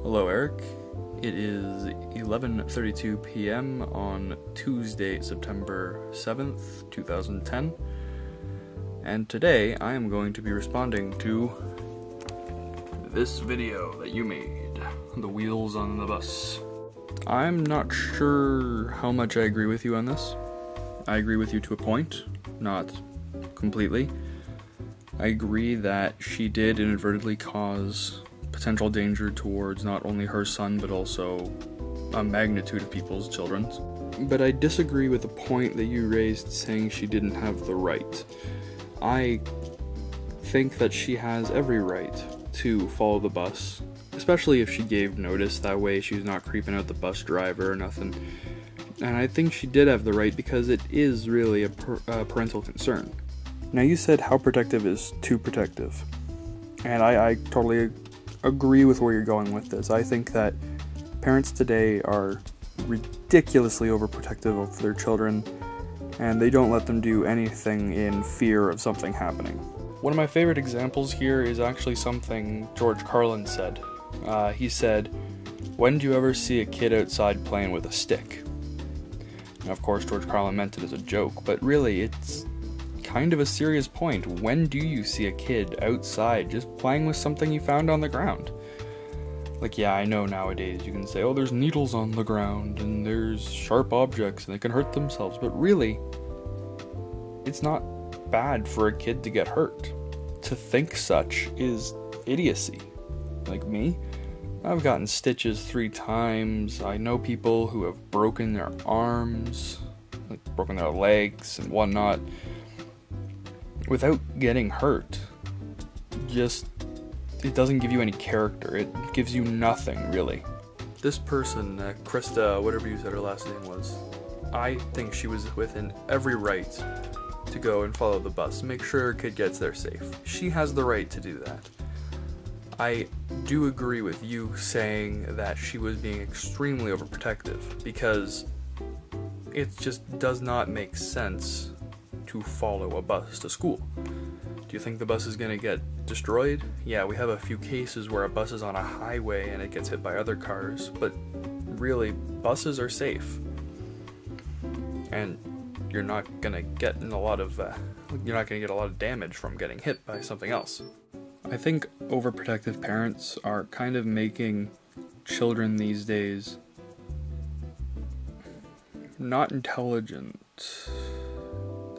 Hello, Eric. It is 11:32 p.m. on Tuesday, September 7th, 2010, and today I am going to be responding to this video that you made, the wheels on the bus. I'm not sure how much I agree with you on this. I agree with you to a point, not completely. I agree that she did inadvertently cause potential danger towards not only her son, but also a magnitude of people's children. But I disagree with the point that you raised saying she didn't have the right. I think that she has every right to follow the bus, especially if she gave notice. That way she's not creeping out the bus driver or nothing. And I think she did have the right because it is really a parental concern. Now, you said how protective is too protective, and I totally agree with where you're going with this. I think that parents today are ridiculously overprotective of their children, and they don't let them do anything in fear of something happening. One of my favorite examples here is actually something George Carlin said. He said, "When do you ever see a kid outside playing with a stick?" Now, of course, George Carlin meant it as a joke, but really, it's kind of a serious point. When do you see a kid outside just playing with something you found on the ground? Like, yeah, I know nowadays you can say, oh, there's needles on the ground and there's sharp objects and they can hurt themselves, but really, it's not bad for a kid to get hurt. To think such is idiocy. Like me, I've gotten stitches 3 times. I know people who have broken their arms, like broken their legs and whatnot, without getting hurt. Just, it doesn't give you any character. It gives you nothing, really. This person, Krista, whatever you said her last name was, I think she was within every right to go and follow the bus, make sure her kid gets there safe. She has the right to do that. I do agree with you saying that she was being extremely overprotective, because it just does not make sense to follow a bus to school. Do you think the bus is going to get destroyed? Yeah, we have a few cases where a bus is on a highway and it gets hit by other cars, but really, buses are safe. And you're not going to get a lot of damage from getting hit by something else. I think overprotective parents are kind of making children these days not intelligent.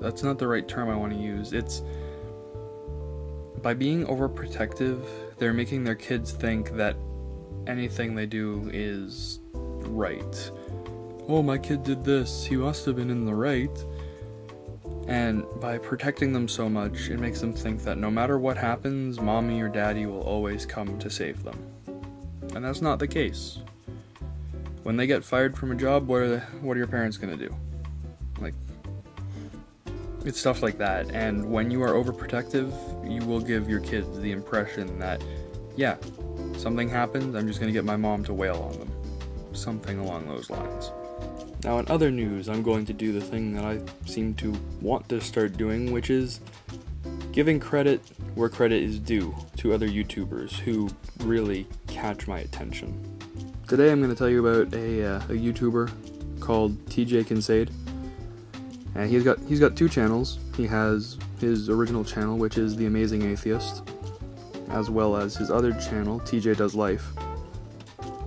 That's not the right term I want to use. It's, by being overprotective, they're making their kids think that anything they do is right. Oh, my kid did this, he must have been in the right. And by protecting them so much, it makes them think that no matter what happens, mommy or daddy will always come to save them. And that's not the case. When they get fired from a job, what are your parents gonna do? Like, it's stuff like that. And when you are overprotective, you will give your kids the impression that, yeah, something happens, I'm just gonna get my mom to wail on them. Something along those lines. Now, in other news, I'm going to do the thing that I seem to want to start doing, which is giving credit where credit is due to other YouTubers who really catch my attention. Today I'm going to tell you about a YouTuber called TJ Kincaid. And he's got 2 channels. He has his original channel, which is The Amazing Atheist, as well as his other channel, TJ Does Life.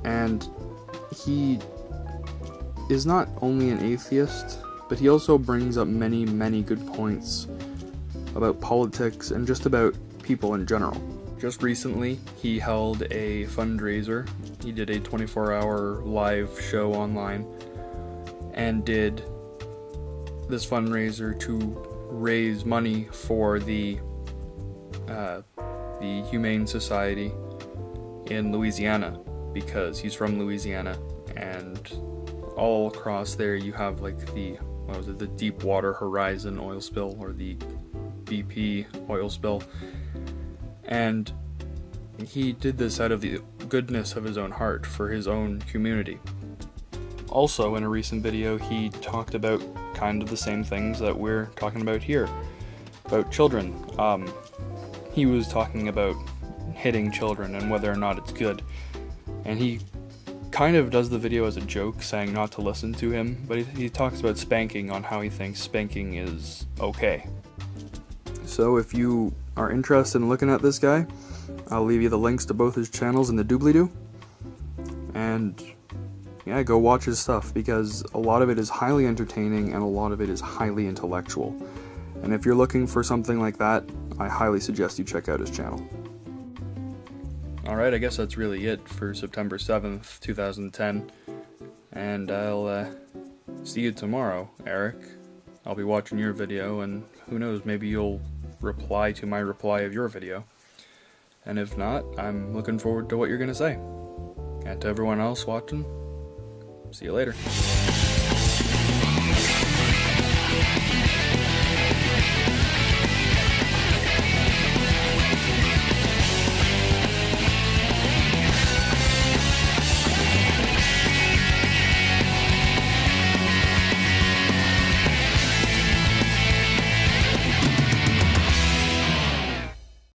And he is not only an atheist, but he also brings up many, many good points about politics and just about people in general. Just recently, he held a fundraiser. He did a 24-hour live show online and did this fundraiser to raise money for the Humane Society in Louisiana, because he's from Louisiana, and all across there you have like the Deepwater Horizon oil spill, or the BP oil spill, and he did this out of the goodness of his own heart for his own community. Also, in a recent video, he talked about kind of the same things that we're talking about here, about children. He was talking about hitting children and whether or not it's good. and he kind of does the video as a joke, saying not to listen to him, but he talks about spanking on how he thinks spanking is okay. So if you are interested in looking at this guy, I'll leave you the links to both his channels in the doobly-doo. And yeah, go watch his stuff, because a lot of it is highly entertaining and a lot of it is highly intellectual. And if you're looking for something like that, I highly suggest you check out his channel. Alright, I guess that's really it for September 7th, 2010. And I'll see you tomorrow, Eric. I'll be watching your video, and who knows, maybe you'll reply to my reply of your video. And if not, I'm looking forward to what you're gonna say. And to everyone else watching, see you later.